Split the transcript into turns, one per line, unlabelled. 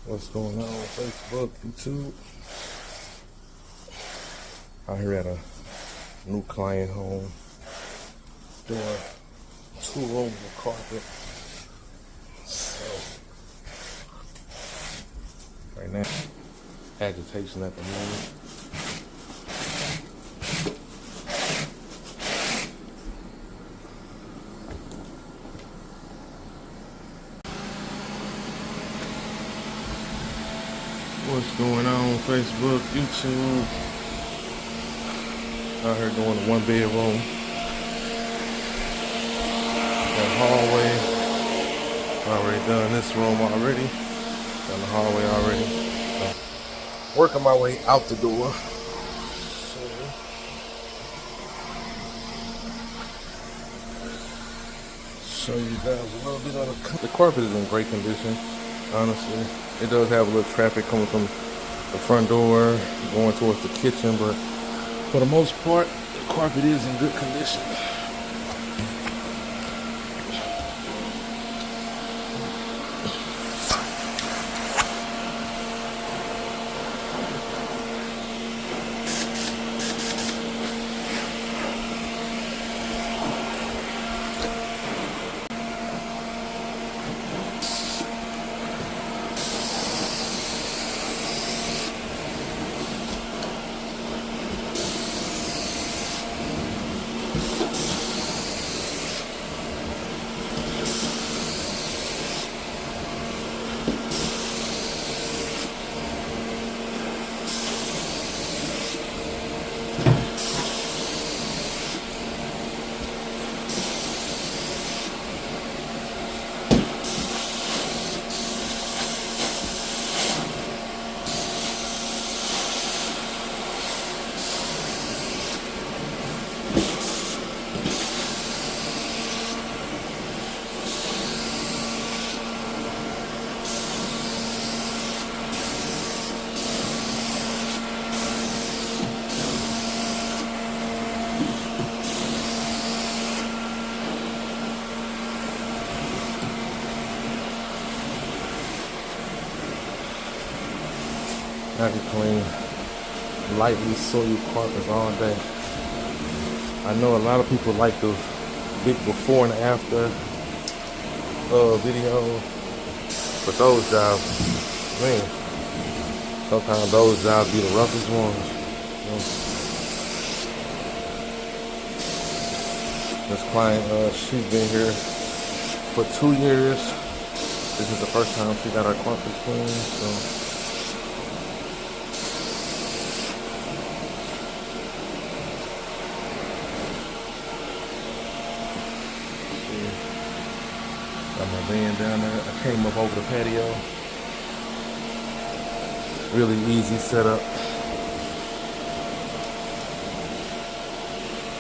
What's going on Facebook, YouTube? Out here at a new client home doing 2 rooms of carpet. So right now, agitation at the moment. What's going on Facebook, YouTube? Out here doing a 1-bedroom. Got hallway. Already done this room already. Done the hallway already. So, working my way out the door. Show you guys a little bit of the carpet is in great condition. Honestly, it does have a little traffic coming from the front door going towards the kitchen, but for the most part, the carpet is in good condition. I can clean lightly soiled carpets all day. I know a lot of people like the big before and after video, but those jobs, man, sometimes those jobs be the roughest ones. You know? This client, she's been here for 2 years. This is the first time she got her carpet cleaned, so. Got my van down there. I came up over the patio. Really easy setup.